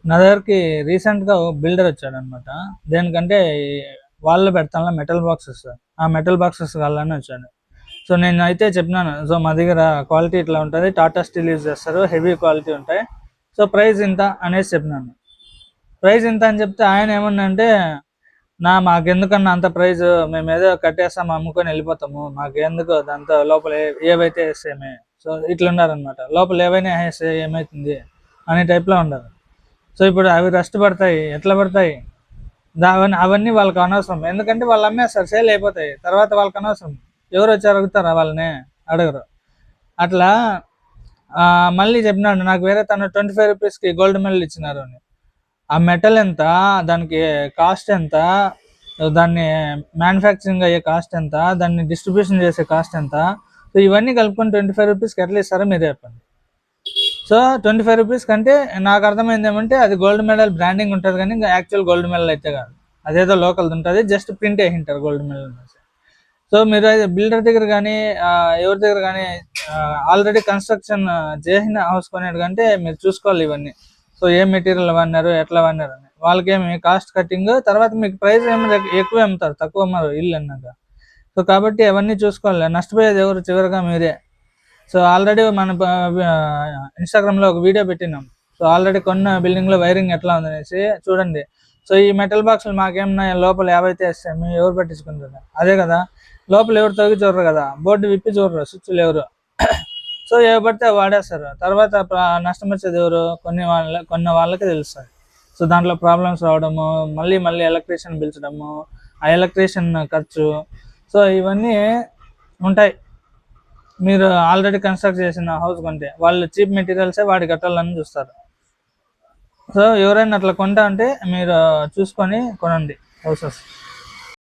నా దగ్గరికి రీసెంట్గా బిల్డర్ వచ్చాడు అనమాట. దేనికంటే వాళ్ళు పెడతాను మెటల్ బాక్సెస్, ఆ మెటల్ బాక్సెస్ కావాలని వచ్చాడు. సో నేను అయితే చెప్పినాను, సో మా దగ్గర క్వాలిటీ ఇట్లా ఉంటుంది, టాటా స్టీల్ యూజ్ చేస్తారు, హెవీ క్వాలిటీ ఉంటాయి, సో ప్రైస్ ఇంత అనేసి చెప్పినాను. ప్రైస్ ఇంత అని చెప్తే ఆయన ఏమన్నా అంటే, మాకెందుకన్నా అంత ప్రైజ్, మేము ఏదో కట్టేస్తాం అమ్ముకొని వెళ్ళిపోతాము, మాకెందుకు దాంతో లోపల ఏవైతే వేసేమే. సో ఇట్లా ఉన్నారనమాట, లోపల ఏవైనా వేస్తే ఏమవుతుంది అనే టైప్లో ఉండరు. సో ఇప్పుడు అవి రస్ట్ పడతాయి, ఎట్లా పడతాయి, అవన్నీ వాళ్ళకి అనవసరం, ఎందుకంటే వాళ్ళు అమ్మేస్తారు, సేల్ అయిపోతాయి, తర్వాత వాళ్ళకి అనవసరం. ఎవరు వచ్చి అడుగుతారా వాళ్ళని? అడగరు. అట్లా మళ్ళీ చెప్పినాడు నాకు, వేరే తను 25 రూపీస్కి గోల్డ్ మెడల్ ఇచ్చినారు అని. ఆ మెటల్ ఎంత, దానికి కాస్ట్ ఎంత, దాన్ని మ్యానుఫ్యాక్చరింగ్ అయ్యే కాస్ట్ ఎంత, దాన్ని డిస్ట్రిబ్యూషన్ చేసే కాస్ట్ ఎంత, సో ఇవన్నీ కలుపుకొని 25 రూపీస్కి ఎట్లా ఇస్తారో మీరు చెప్పండి. సో 25 రూపీస్ కంటే నాకు అర్థమైంది ఏమంటే, అది గోల్డ్ మెడల్ బ్రాండింగ్ ఉంటుంది కానీ ఇంకా యాక్చువల్ గోల్డ్ మెడల్ అయితే కాదు, అదేదో లోకల్ది ఉంటుంది, జస్ట్ ప్రింట్ వేసింటారు గోల్డ్ మెడల్. సో మీరు అయితే బిల్డర్ దగ్గర కానీ ఎవరి దగ్గర కానీ ఆల్రెడీ కన్స్ట్రక్షన్ చేసిన హౌస్ కొనేది కంటే మీరు చూసుకోవాలి ఇవన్నీ. సో ఏ మెటీరియల్ వాడినారు, ఎట్లా వాడినారు అని. వాళ్ళకేమి కాస్ట్ కటింగ్, తర్వాత మీకు ప్రైస్ ఏమో ఎక్కువ అమ్ముతారు, తక్కువ అమ్మారు ఇల్లు అన్నాక. సో కాబట్టి అవన్నీ చూసుకోవాలి, నష్టపోయేది ఎవరు? చివరిగా మీరే. సో ఆల్రెడీ మన ఇన్స్టాగ్రామ్లో ఒక వీడియో పెట్టినాం, సో ఆల్రెడీ కొన్న బిల్డింగ్లో వైరింగ్ ఎట్లా ఉందనేసి చూడండి. సో ఈ మెటల్ బాక్సులు మాకేమన్నా లోపల 50 వేస్తాయి, మేము ఎవరు పట్టించుకుంటారు? అదే కదా, లోపల ఎవరు తగ్గి చూడరు కదా, బోర్డు విప్పి చూడరు, స్విచ్లు ఎవరు. సో ఏవి పడితే వాడేస్తారు, తర్వాత నష్టం వచ్చేది ఎవరు? కొన్న వాళ్ళకి తెలుస్తుంది. సో దాంట్లో ప్రాబ్లమ్స్ రావడము, మళ్ళీ ఎలక్ట్రీషియన్ పిలిచడము, ఆ ఎలక్ట్రీషియన్ ఖర్చు, సో ఇవన్నీ ఉంటాయి. మీరు ఆల్రెడీ కన్స్ట్రక్ట్ చేసిన హౌస్ కొంటే వాళ్ళు చీప్ మెటీరియల్సే వాడి కట్టాలని చూస్తారు. సో ఎవరైనా అట్లా కొంటా అంటే మీరు చూసుకొని కొనండి హౌసెస్.